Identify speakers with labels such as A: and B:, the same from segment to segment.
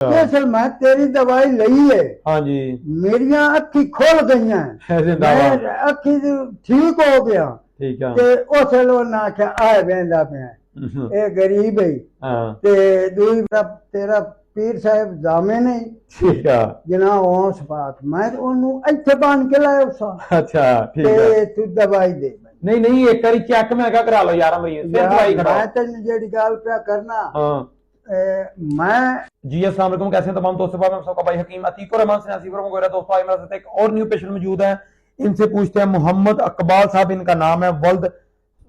A: दरअसल मैं तेरी दवाई ली है।
B: हाँ जी।
A: मेरिया अखी खोल गई मैं अखी ठीक हो गया।
B: ठीक है।
A: ते उस ना आख्या आए बहदा पे ए गरीब है।
B: हाँ।
A: ते दूई तेरा पीर साहब जामे नहीं।
B: ठीक है
A: जनाब ओस पाक मैं ओनू इत्थे बांध के लाया उसा।
B: अच्छा ठीक है।
A: ते तू दवाई दे।
B: नहीं नहीं एक बारी चेक मैं क्या करा लो यार मरीज फिर दवाई खड़ा।
A: मैं तेन जेडी गल पे करना।
B: हाँ।
A: मैं
B: जी अस्सलाम वालेकुम, कैसे हैं तमाम दोस्तों? मैं सबका भाई हकीम अतीक और रहमान सियासी फरमा वगैरह दोस्तों। आज मेरे साथ एक और न्यू पेशेंट मौजूद है, इनसे पूछते हैं। मोहम्मद अकबाल साहब इनका नाम है, वल्द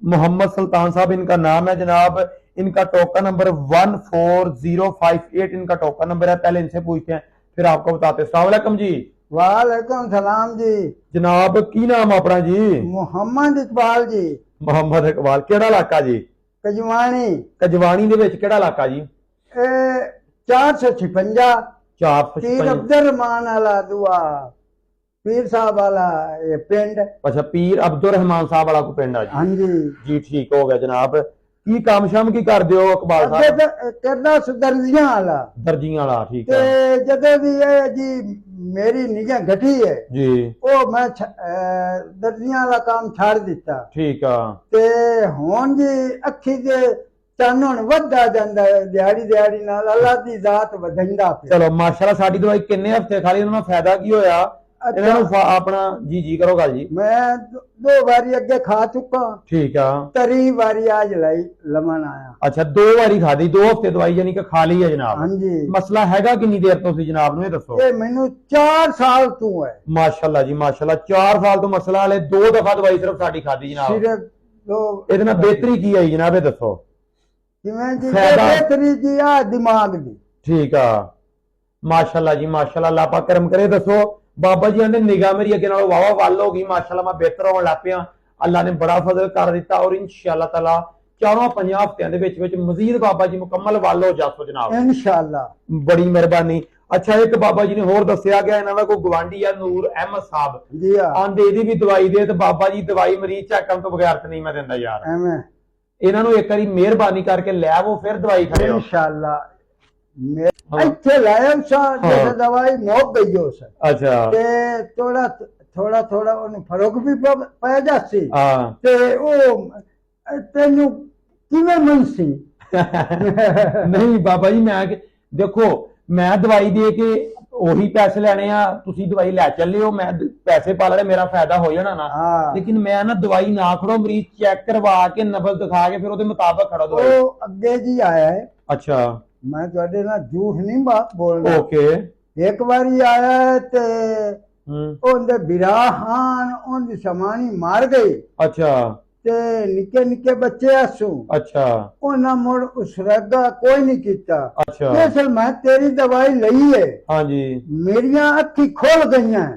B: मोहम्मद सुल्तान साहब इनका नाम है जनाब। इनका टोकन नंबर 14058 इनका टोकन नंबर है। पहले इनसे पूछते हैं फिर आपको बताते हैं। अस्सलाम वालेकुम जी।
A: वालेकुम सलाम जी।
B: जनाब की नाम अपना जी?
A: मोहम्मद इकबाल जी।
B: मोहम्मद इकबाल, केड़ा इलाका जी?
A: कजवानी।
B: कजवानी दे विच केड़ा इलाका जी?
A: 456
B: 456
A: अब्दुल रहमान वाला दुआ पीर साहब वाला ये पिंड।
B: अच्छा पीर अब्दुल रहमान साहब वाला को पिंड है जी।
A: हाँ जी
B: जी ठीक हो गया जनाब। की काम शाम की कर दियो इकबाल साहब?
A: करना दर्जियां वाला।
B: दर्जियां वाला ठीक
A: ते
B: है
A: जदे भी ये जी मेरी निगाह घटी है
B: जी।
A: वो मैं दर्जियां वाला काम छाड़ दिता।
B: ठीक है।
A: ते हुण जी अखी दे चानण वधा जांदा है दिहाड़ी दिहाड़ी नाल अल्लाह दी जात वधंदा पे।
B: चलो माशाल्लाह। साडी दवाई किन्ने हफ्ते खाली उन्हां फायदा की होया? इन्हां नूं अपना जी जी करो गल जी।
A: मैं दो बारी अगे खा चुका।
B: ठीक है।
A: तरी बारी आज लाई लमन आया।
B: अच्छा दो बारी खादी, 2 हफ्ते दवाई यानी कि खा ली है जनाब।
A: हाँ जी।
B: मसला हैगा किन्नी देर तो सी जनाब नूं ये दसो?
A: ये मैनू 4 साल तू है।
B: माशाल्लाह जी माशाल्लाह। 4 साल तो मसला वाले 2 दफा दवाई सिर्फ साडी खादी जनाब।
A: सिर्फ दो।
B: ਇਹਦੇ ਨਾਲ बेहतरी की आई जनाब ये दसो?
A: किवें जी बेहतरी जी आ दिमाग दी।
B: ठीक है माशाल्लाह जी माशाल्लाह। अल्लाह पाक करम करे। दसो बाबा जी आंदे निगाह मेरी अगे नालों वावा वल हो गई माशाल्लाह। मैं बेहतर होने लग पिया, अल्लाह ने बड़ा फजल कर दिता और इंशाअल्लाह ताला 4-5 हफ्तियां दे विच मजीद बाबा जी मुकम्मल वल हो जासो जनाब
A: इंशाअल्लाह।
B: बड़ी मेहरबानी। अच्छा एक बाबा जी ने होर दस्सिया गया इन्हां दा कोई गवांढी है नूर अहमद साहब
A: जी
B: आंदे इहदी भी दवाई दे ते बाबा जी दवाई मरीज चेक करन तो बगैर ते नहीं मैं दिंदा यार।
A: एवें
B: इन्हां नूं एक बारी मेहरबानी करके लै आवो फिर दवाई खड़े हो
A: इंशाअल्लाह। ਇੱਥੇ ਲਾਇਆ ਉਸਾ ਜਦ ਦਵਾਈ ਮੁੱਕ ਗਈ ਉਸ।
B: अच्छा
A: ਤੇ ਥੋੜਾ ਉਹਨੂੰ ਫਰਕ ਵੀ ਪੈ ਜਾਸੀ।
B: हां
A: ਤੇ ਉਹ ਤੈਨੂੰ ਕਿਵੇਂ ਮਨਸੀ?
B: नहीं बाबा जी मैं देखो मैं दवाई दे के ਉਹੀ ਪੈਸੇ ਲੈਣੇ ਆ, ਤੁਸੀਂ ਦਵਾਈ ਲੈ ਚੱਲੇ ਹੋ, ਮੈਂ ਪੈਸੇ ਪਾ ਲੈਣੇ, ਮੇਰਾ ਫਾਇਦਾ ਹੋ ਜਾਣਾ ਨਾ। ਲੇਕਿਨ ਮੈਂ ਨਾ ਦਵਾਈ ਨਾ ਖੜੋ, ਮਰੀਜ਼ ਚੈੱਕ ਕਰਵਾ ਕੇ ਨਬਜ਼ ਦਿਖਾ ਕੇ ਫਿਰ ਉਹਦੇ ਮੁਤਾਬਕ ਖੜੋ ਦਵਾਈ।
A: ਉਹ ਅੱਗੇ ਜੀ ਆਇਆ ਹੈ।
B: ਅੱਛਾ
A: ਮੈਂ ਤੁਹਾਡੇ ਨਾਲ ਝੂਠ ਨਹੀਂ ਬੋਲਦਾ।
B: ਓਕੇ।
A: ਇੱਕ ਵਾਰੀ ਆਇਆ ਤੇ ਉਹਦੇ ਬਿਰਾਹਾਨ ਉਹਦੀ ਸਮਾਨੀ ਮਾਰ ਗਈ।
B: ਅੱਛਾ
A: ਤੇ ਨਿੱਕੇ ਨਿੱਕੇ ਬੱਚੇ ਆਸੂ।
B: ਅੱਛਾ
A: ਉਹਨਾਂ ਮੁੜ ਉਸਰਗਾ ਕੋਈ ਨਹੀਂ ਕੀਤਾ।
B: ਅੱਛਾ
A: ਦਰਅਸਲ ਮੈਂ ਤੇਰੀ ਦਵਾਈ ਲਈ ਹੈ।
B: ਹਾਂਜੀ
A: ਮੇਰੀਆਂ ਅੱਖੀ ਖੋਲ ਗਈਆਂ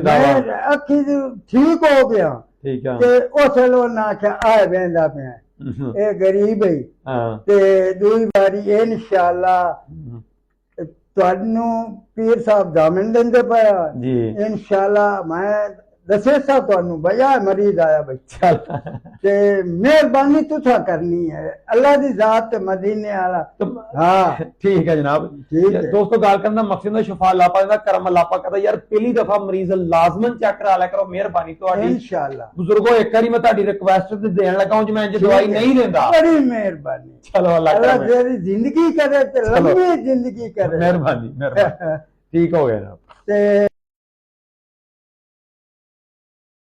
A: ਮੈਂ ਅੱਖੀ ਠੀਕ ਹੋ ਗਿਆ।
B: ਠੀਕ ਹੈ।
A: ਤੇ ਉਸ ਲੋਨ ਆਖਿਆ ਆਏ ਬਹਿੰਦਾ ਪਿਆ ਇਹ ਗਰੀਬ ਹੈ।
B: ਹਾਂ
A: ਤੇ ਦੂਈ ਵਾਰੀ ਇਨਸ਼ਾਅੱਲਾ ਤੁਹਾਨੂੰ ਪੀਰ ਸਾਹਿਬ ਜਾਮਨ ਦਿੰਦੇ ਪਿਆ
B: ਜੀ
A: ਇਨਸ਼ਾਅੱਲਾ। ਮੈਂ दसे सा ਤੁਹਾਨੂੰ भैया मरीज आया बच्चा ते मेहरबानी तुसा करनी है अल्लाह दी जात ते मदीने वाला। हां
B: ठीक है जनाब। दोस्तों गल करना मकसद है शिफा अल्लाह पाक दा करम अल्लाह पाक दा यार। पहली दफा मरीज लाजमन चेक करा लिया करो, मेहरबानी तुहाडी इंशाअल्लाह। बुजुर्गो एक बारी मैं तुहाडी रिक्वेस्ट ते देन लगा हूं, मैं इंज दवाई नहीं देंदा।
A: बड़ी मेहरबानी।
B: चलो अल्लाह
A: तेरी जिंदगी करे ते लंबी जिंदगी करे।
B: मेहरबानी मेहरबानी। ठीक हो गया जनाब।
A: ते